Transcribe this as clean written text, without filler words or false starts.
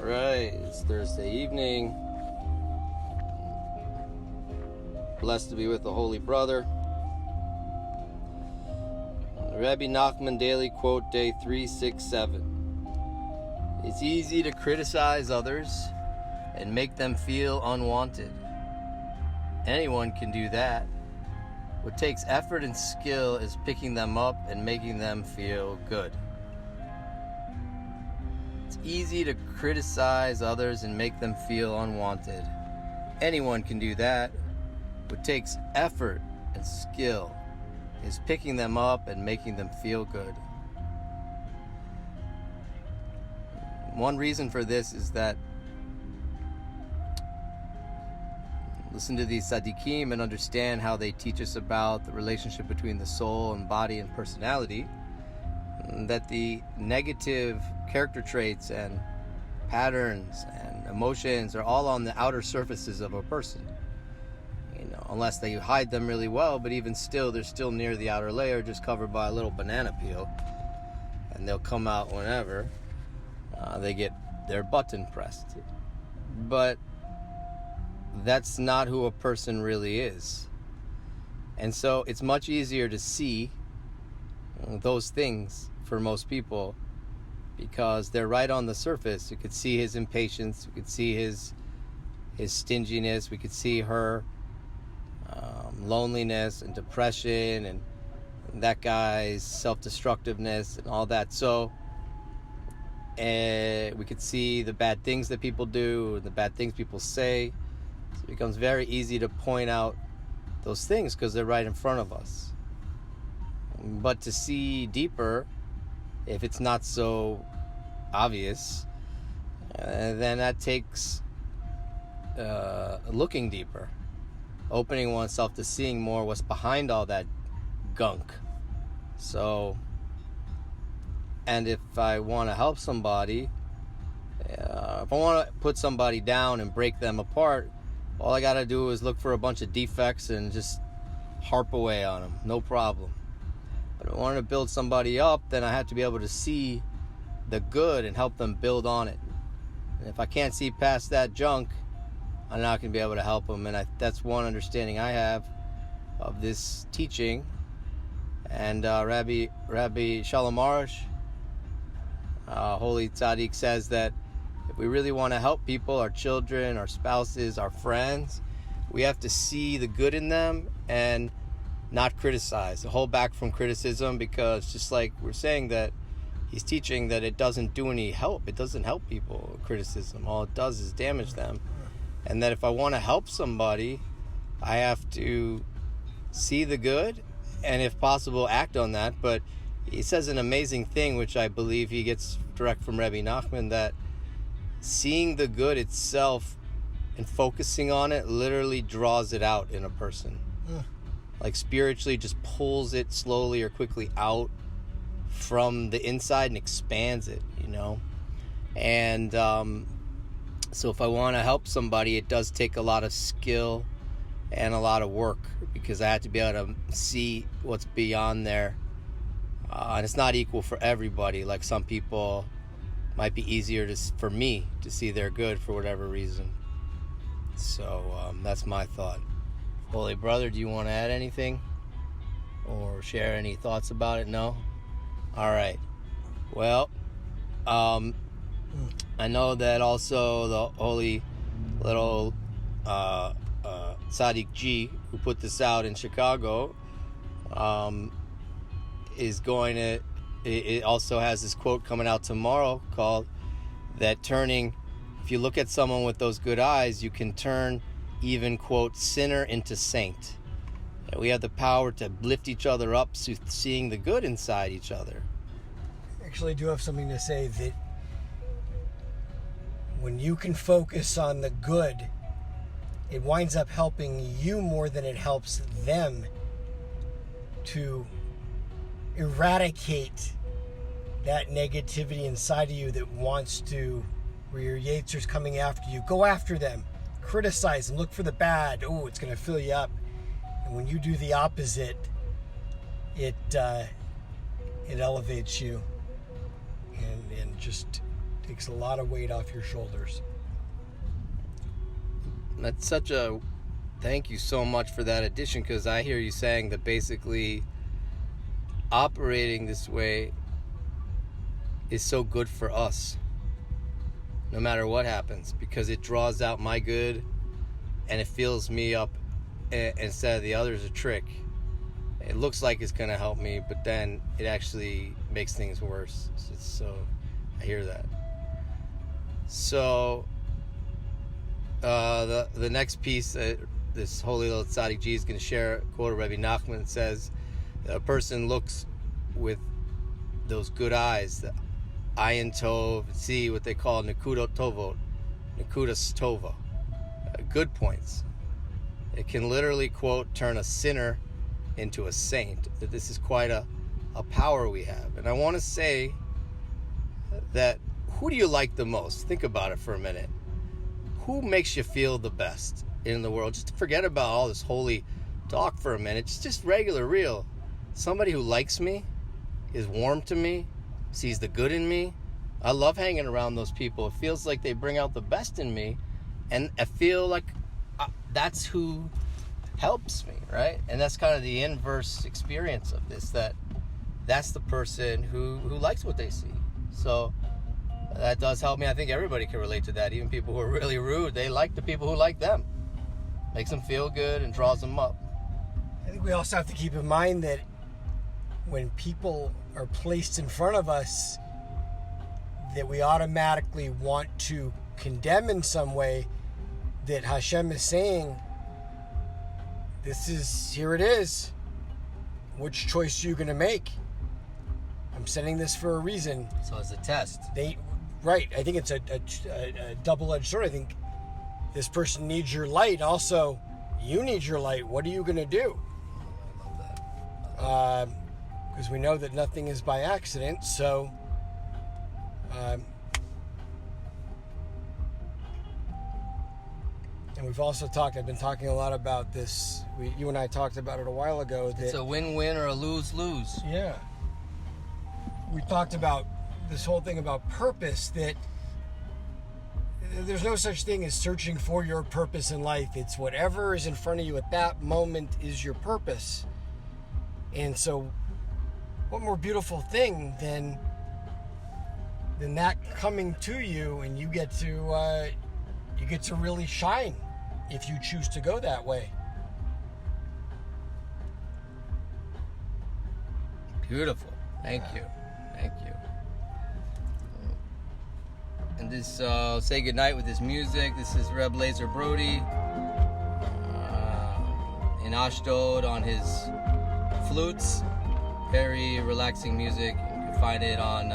Alright, it's Thursday evening. Blessed to be with the Holy Brother. Ravi Nachman Daily Quote Day 367. It's easy to criticize others and make them feel unwanted. Anyone can do that. What takes effort and skill is picking them up and making them feel good. It's easy to criticize others and make them feel unwanted. Anyone can do that. What takes effort and skill is picking them up and making them feel good. One reason for this is that listen to these tzaddikim and understand how they teach us about the relationship between the soul and body and personality. That the negative character traits and patterns and emotions are all on the outer surfaces of a person. Unless they hide them really well, but even still, they're still near the outer layer, just covered by a little banana peel. And they'll come out whenever they get their button pressed. But that's not who a person really is. And so it's much easier to see those things for most people because they're right on the surface. You could see his impatience, you could see his stinginess, we could see her loneliness and depression and that guy's self-destructiveness and all that. So we could see the bad things that people do, the bad things people say. So it becomes very easy to point out those things because they're right in front of us. But to see deeper, if it's not so obvious, then that takes looking deeper, opening oneself to seeing more what's behind all that gunk. So, and if I want to help somebody, if I want to put somebody down and break them apart, all I got to do is look for a bunch of defects and just harp away on them, no problem. But if I want to build somebody up, then I have to be able to see the good and help them build on it. And if I can't see past that junk, I'm not going to be able to help them. And that's one understanding I have of this teaching. And Rabbi Shalom Arush, Holy Tzaddik, says that if we really want to help people, our children, our spouses, our friends, we have to see the good in them and not criticize, hold back from criticism, because just like we're saying that he's teaching that it doesn't do any help. It doesn't help people, criticism. All it does is damage them. And that if I want to help somebody, I have to see the good and if possible act on that. But he says an amazing thing, which I believe he gets direct from Ravi Nachman, that seeing the good itself and focusing on it literally draws it out in a person. Like spiritually just pulls it slowly or quickly out from the inside and expands it, And so if I want to help somebody, it does take a lot of skill and a lot of work, because I have to be able to see what's beyond there. And it's not equal for everybody. Like some people might be easier for me to see their good for whatever reason. So that's my thought. Holy Brother, do you want to add anything or share any thoughts about it? No? All right. Well, I know that also the holy little Tzaddik G, who put this out in Chicago, is going to, it also has this quote coming out tomorrow called that turning, if you look at someone with those good eyes, you can turn even, quote, sinner into saint. And we have the power to lift each other up, seeing the good inside each other. Actually, I do have something to say that when you can focus on the good, it winds up helping you more than it helps them to eradicate that negativity inside of you that wants to, where your Yetzir's coming after you. Go after them. Criticize them. Look for the bad. Oh, it's going to fill you up. And when you do the opposite, it elevates you and just Takes a lot of weight off your shoulders. That's such a... Thank you so much for that addition, because I hear you saying that basically operating this way is so good for us, no matter what happens, because it draws out my good and it fills me up instead of the others a trick. It looks like it's going to help me, but then it actually makes things worse. So I hear that. So the next piece, this holy little tzaddik G is going to share a quote of Ravi Nachman. It says, a person looks with those good eyes, the ayin tov, see what they call nekudot tovot, nekudas tova, good points. It can literally, quote, turn a sinner into a saint. That this is quite a power we have. And I want to say that, who do you like the most? Think about it for a minute. Who makes you feel the best in the world? Just forget about all this holy talk for a minute. Just regular, real. Somebody who likes me, is warm to me, sees the good in me. I love hanging around those people. It feels like they bring out the best in me, and I feel like that's who helps me, right? And that's kind of the inverse experience of this, that's the person who likes what they see. So that does help me. I think everybody can relate to that. Even people who are really rude, they like the people who like them. Makes them feel good and draws them up. I think we also have to keep in mind that when people are placed in front of us, that we automatically want to condemn in some way, that Hashem is saying, here it is. Which choice are you going to make? I'm sending this for a reason. So it's a test. Right. I think it's a double-edged sword. I think this person needs your light. Also, you need your light. What are you going to do? I love that. Because we know that nothing is by accident. So, and we've also I've been talking a lot about this. You and I talked about it a while ago. That it's a win-win or a lose-lose. Yeah. We talked about this whole thing about purpose, that there's no such thing as searching for your purpose in life. It's whatever is in front of you at that moment is your purpose. And so what more beautiful thing than that coming to you, and you get to really shine if you choose to go that way. Beautiful. Thank you. And this, say goodnight with this music. This is Reb Lazer Brody in Ashdod on his flutes. Very relaxing music. You can find it on